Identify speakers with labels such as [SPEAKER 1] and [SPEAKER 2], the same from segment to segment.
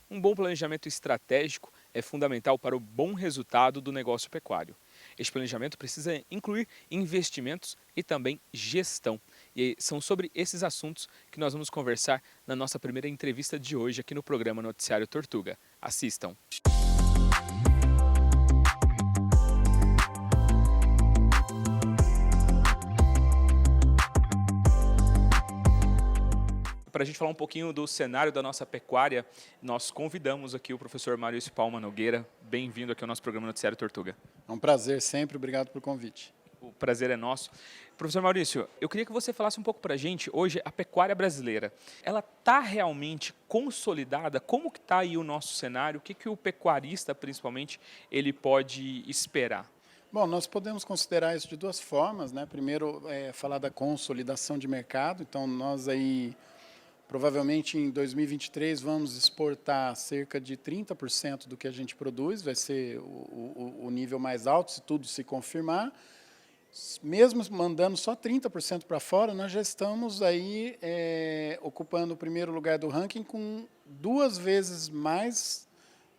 [SPEAKER 1] Um bom planejamento estratégico é fundamental para o bom resultado do negócio pecuário. Este planejamento precisa incluir investimentos e também gestão. E são sobre esses assuntos que nós vamos conversar na nossa primeira entrevista de hoje aqui no programa Noticiário Tortuga. Assistam. Para a gente falar um pouquinho do cenário da nossa pecuária, nós convidamos aqui o professor Maurício Palma Nogueira. Bem-vindo aqui ao nosso programa Noticiário Tortuga.
[SPEAKER 2] É um prazer sempre, obrigado pelo convite.
[SPEAKER 1] O prazer é nosso. Professor Maurício, eu queria que você falasse um pouco para a gente, hoje, a pecuária brasileira, ela está realmente consolidada? Como que está aí o nosso cenário? O que o pecuarista, principalmente, ele pode esperar?
[SPEAKER 2] Bom, nós podemos considerar isso de duas formas, né? Primeiro, falar da consolidação de mercado. Então, nós aí, provavelmente em 2023, vamos exportar cerca de 30% do que a gente produz, vai ser o nível mais alto, se tudo se confirmar. Mesmo mandando só 30% para fora, nós já estamos aí ocupando o primeiro lugar do ranking com 2 vezes mais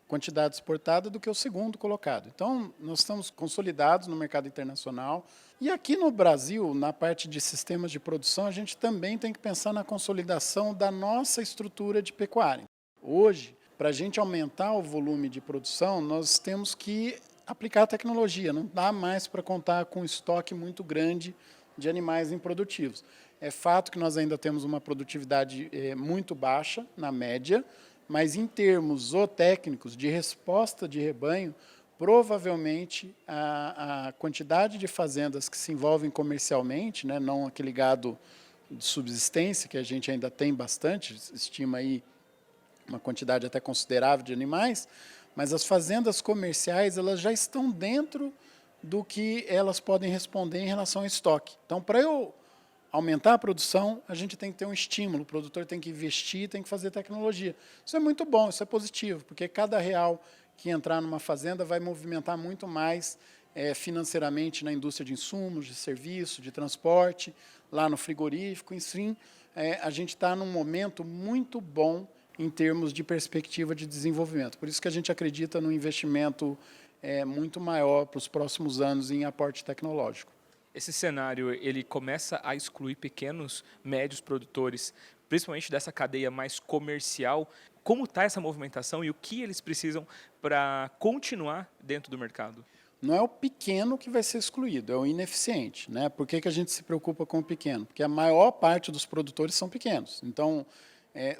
[SPEAKER 2] quantidade exportada do que o segundo colocado. Então, nós estamos consolidados no mercado internacional. E aqui no Brasil, na parte de sistemas de produção, a gente também tem que pensar na consolidação da nossa estrutura de pecuária. Hoje, para a gente aumentar o volume de produção, nós temos que aplicar a tecnologia. Não dá mais para contar com um estoque muito grande de animais improdutivos. É fato que nós ainda temos uma produtividade muito baixa, na média, mas em termos zootécnicos de resposta de rebanho, provavelmente a quantidade de fazendas que se envolvem comercialmente, né, não aquele gado de subsistência, que a gente ainda tem bastante, estima aí uma quantidade até considerável de animais, mas as fazendas comerciais elas já estão dentro do que elas podem responder em relação ao estoque. Então, para eu aumentar a produção, a gente tem que ter um estímulo, o produtor tem que investir, tem que fazer tecnologia. Isso é muito bom, isso é positivo, porque cada real que entrar numa fazenda vai movimentar muito mais financeiramente na indústria de insumos, de serviço, de transporte, lá no frigorífico, enfim, a gente está num momento muito bom em termos de perspectiva de desenvolvimento. Por isso que a gente acredita no investimento muito maior para os próximos anos em aporte tecnológico.
[SPEAKER 1] Esse cenário, ele começa a excluir pequenos, médios produtores, principalmente dessa cadeia mais comercial. Como está essa movimentação e o que eles precisam para continuar dentro do mercado?
[SPEAKER 2] Não é o pequeno que vai ser excluído, é o ineficiente, né? Por que a gente se preocupa com o pequeno? Porque a maior parte dos produtores são pequenos. Então,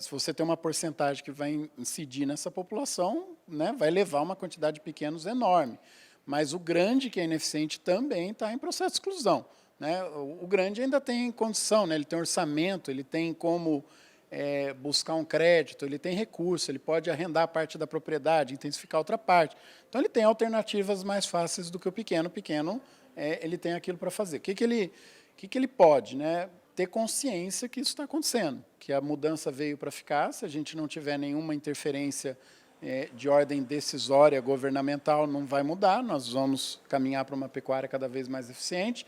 [SPEAKER 2] se você tem uma porcentagem que vai incidir nessa população, né, vai levar uma quantidade de pequenos enorme. Mas o grande, que é ineficiente, também está em processo de exclusão, né? O grande ainda tem condição, né? Ele tem orçamento, ele tem como buscar um crédito, ele tem recurso, ele pode arrendar parte da propriedade, intensificar outra parte. Então, ele tem alternativas mais fáceis do que o pequeno. O pequeno, ele tem aquilo para fazer. O que ele pode, né? Ter consciência que isso está acontecendo, que a mudança veio para ficar. Se a gente não tiver nenhuma interferência de ordem decisória governamental, não vai mudar, nós vamos caminhar para uma pecuária cada vez mais eficiente,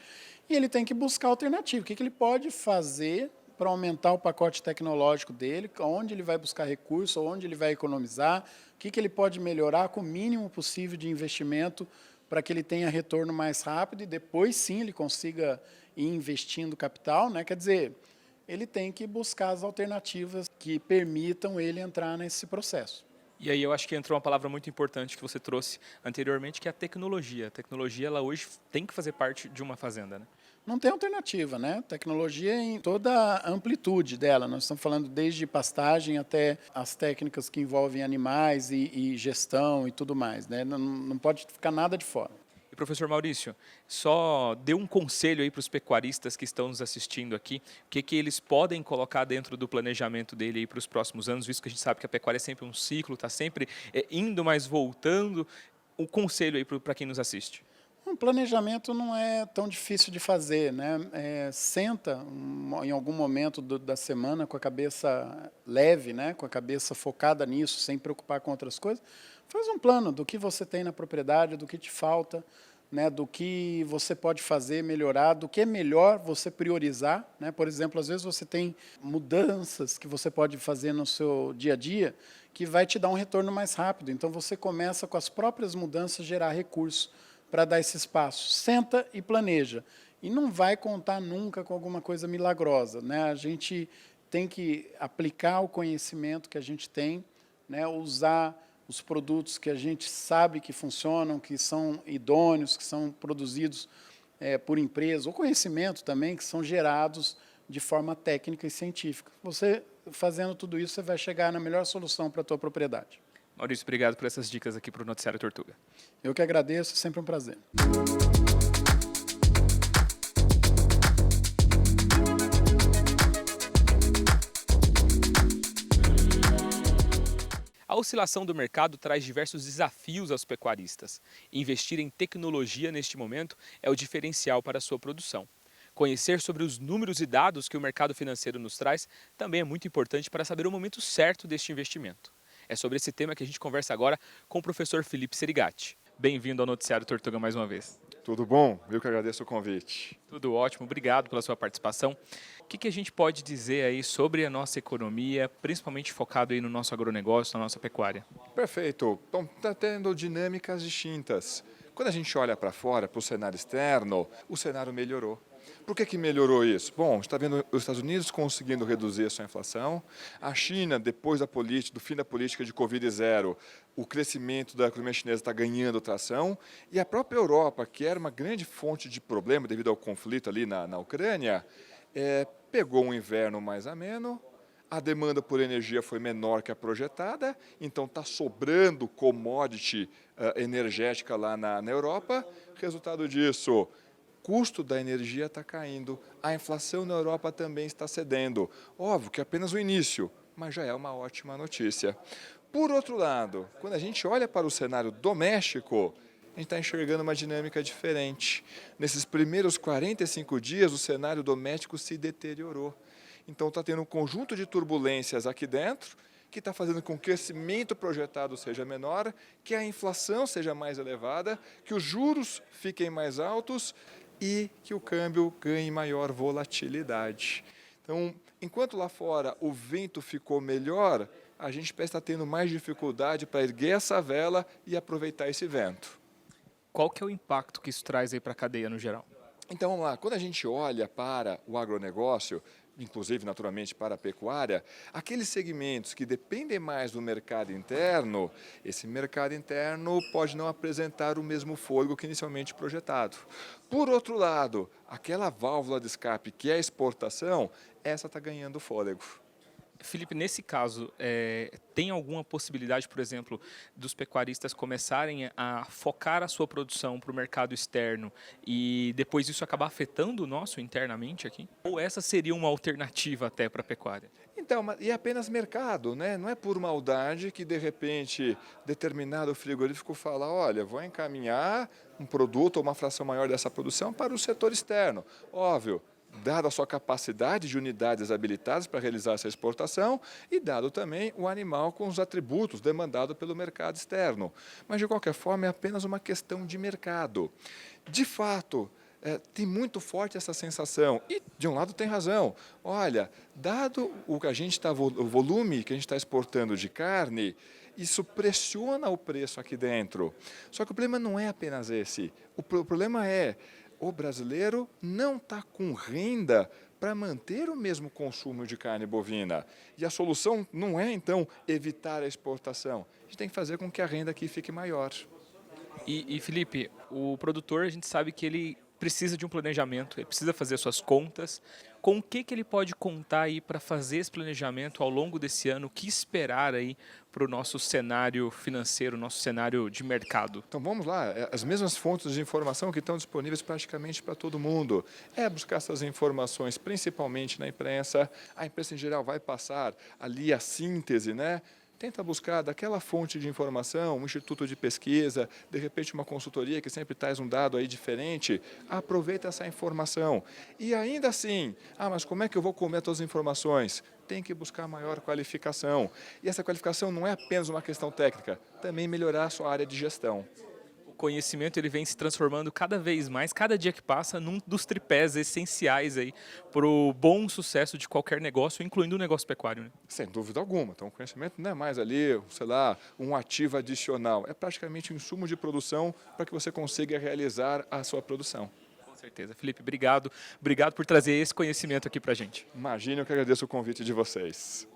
[SPEAKER 2] e ele tem que buscar alternativa. O que ele pode fazer para aumentar o pacote tecnológico dele, onde ele vai buscar recurso, onde ele vai economizar, o que ele pode melhorar com o mínimo possível de investimento para que ele tenha retorno mais rápido e depois sim ele consiga ir investindo capital, né? Quer dizer, ele tem que buscar as alternativas que permitam ele entrar nesse processo.
[SPEAKER 1] E aí eu acho que entrou uma palavra muito importante que você trouxe anteriormente, que é a tecnologia. A tecnologia, ela hoje tem que fazer parte de uma fazenda, né?
[SPEAKER 2] Não tem alternativa, né? Tecnologia em toda a amplitude dela. Nós estamos falando desde pastagem até as técnicas que envolvem animais e gestão e tudo mais, né? Não pode ficar nada de fora.
[SPEAKER 1] E professor Maurício, só dê um conselho aí para os pecuaristas que estão nos assistindo aqui, o que eles podem colocar dentro do planejamento dele aí para os próximos anos, visto que a gente sabe que a pecuária é sempre um ciclo, está sempre indo, mas voltando. Um conselho aí para quem nos assiste.
[SPEAKER 2] Um planejamento não é tão difícil de fazer, né? Senta em algum momento da semana com a cabeça leve, né? Com a cabeça focada nisso, sem preocupar com outras coisas. Faz um plano do que você tem na propriedade, do que te falta, né? Do que você pode fazer, melhorar, do que é melhor você priorizar, né? Por exemplo, às vezes você tem mudanças que você pode fazer no seu dia a dia que vai te dar um retorno mais rápido. Então, você começa com as próprias mudanças a gerar recursos para dar esse espaço. Senta e planeja. E não vai contar nunca com alguma coisa milagrosa, né? A gente tem que aplicar o conhecimento que a gente tem, né? Usar os produtos que a gente sabe que funcionam, que são idôneos, que são produzidos por empresas, ou conhecimento também, que são gerados de forma técnica e científica. Você, fazendo tudo isso, você vai chegar na melhor solução para a tua propriedade.
[SPEAKER 1] Maurício, obrigado por essas dicas aqui para o Noticiário Tortuga.
[SPEAKER 2] Eu que agradeço, sempre um prazer.
[SPEAKER 1] A oscilação do mercado traz diversos desafios aos pecuaristas. Investir em tecnologia neste momento é o diferencial para a sua produção. Conhecer sobre os números e dados que o mercado financeiro nos traz também é muito importante para saber o momento certo deste investimento. É sobre esse tema que a gente conversa agora com o professor Felipe Serigati. Bem-vindo ao Noticiário Tortuga mais uma vez.
[SPEAKER 3] Tudo bom? Eu que agradeço o convite.
[SPEAKER 1] Tudo ótimo, obrigado pela sua participação. O que a gente pode dizer aí sobre a nossa economia, principalmente focado aí no nosso agronegócio, na nossa pecuária?
[SPEAKER 3] Perfeito. Bom, está tendo dinâmicas distintas. Quando a gente olha para fora, para o cenário externo, o cenário melhorou. Por que melhorou isso? Bom, a gente está vendo os Estados Unidos conseguindo reduzir a sua inflação, a China, depois do fim da política de Covid-0, o crescimento da economia chinesa está ganhando tração, e a própria Europa, que era uma grande fonte de problema devido ao conflito ali na Ucrânia, pegou um inverno mais ameno, a demanda por energia foi menor que a projetada, então está sobrando commodity energética lá na Europa. Resultado disso, custo da energia está caindo, a inflação na Europa também está cedendo. Óbvio que é apenas o início, mas já é uma ótima notícia. Por outro lado, quando a gente olha para o cenário doméstico, a gente está enxergando uma dinâmica diferente. Nesses primeiros 45 dias, o cenário doméstico se deteriorou. Então está tendo um conjunto de turbulências aqui dentro, que está fazendo com que o crescimento projetado seja menor, que a inflação seja mais elevada, que os juros fiquem mais altos e que o câmbio ganhe maior volatilidade. Então, enquanto lá fora o vento ficou melhor, a gente parece estar tendo mais dificuldade para erguer essa vela e aproveitar esse vento.
[SPEAKER 1] Qual que é o impacto que isso traz aí para a cadeia no geral?
[SPEAKER 3] Então, vamos lá, quando a gente olha para o agronegócio, inclusive, naturalmente, para a pecuária, aqueles segmentos que dependem mais do mercado interno, esse mercado interno pode não apresentar o mesmo fôlego que inicialmente projetado. Por outro lado, aquela válvula de escape que é a exportação, essa está ganhando fôlego.
[SPEAKER 1] Felipe, nesse caso, tem alguma possibilidade, por exemplo, dos pecuaristas começarem a focar a sua produção para o mercado externo e depois isso acabar afetando o nosso internamente aqui? Ou essa seria uma alternativa até para a pecuária?
[SPEAKER 3] Então, e é apenas mercado, né? Não é por maldade que, de repente, determinado frigorífico fala, olha, vou encaminhar um produto ou uma fração maior dessa produção para o setor externo. Óbvio, dada a sua capacidade de unidades habilitadas para realizar essa exportação e dado também o animal com os atributos demandados pelo mercado externo. Mas, de qualquer forma, é apenas uma questão de mercado. De fato, tem muito forte essa sensação. E, de um lado, tem razão. Olha, dado o volume que a gente está exportando de carne, isso pressiona o preço aqui dentro. Só que o problema não é apenas esse. O problema é o brasileiro não está com renda para manter o mesmo consumo de carne bovina. E a solução não é, então, evitar a exportação. A gente tem que fazer com que a renda aqui fique maior.
[SPEAKER 1] E Felipe, o produtor, a gente sabe que ele precisa de um planejamento, ele precisa fazer suas contas. Com o que ele pode contar aí para fazer esse planejamento ao longo desse ano? O que esperar aí para o nosso cenário financeiro, nosso cenário de mercado?
[SPEAKER 3] Então vamos lá, as mesmas fontes de informação que estão disponíveis praticamente para todo mundo. É buscar essas informações, principalmente na imprensa. A imprensa em geral vai passar ali a síntese, né? Tenta buscar daquela fonte de informação, um instituto de pesquisa, de repente uma consultoria que sempre traz um dado aí diferente, aproveita essa informação. E ainda assim, mas como é que eu vou comer todas as informações? Tem que buscar maior qualificação. E essa qualificação não é apenas uma questão técnica, também melhorar a sua área de gestão.
[SPEAKER 1] conhecimento ele vem se transformando cada vez mais, cada dia que passa, num dos tripés essenciais aí para o bom sucesso de qualquer negócio, incluindo o negócio pecuário, né?
[SPEAKER 3] Sem dúvida alguma. Então, o conhecimento não é mais ali, sei lá, um ativo adicional. É praticamente um insumo de produção para que você consiga realizar a sua produção.
[SPEAKER 1] Com certeza. Felipe, obrigado. Obrigado por trazer esse conhecimento aqui para a gente.
[SPEAKER 3] Imagine, eu que agradeço o convite de vocês.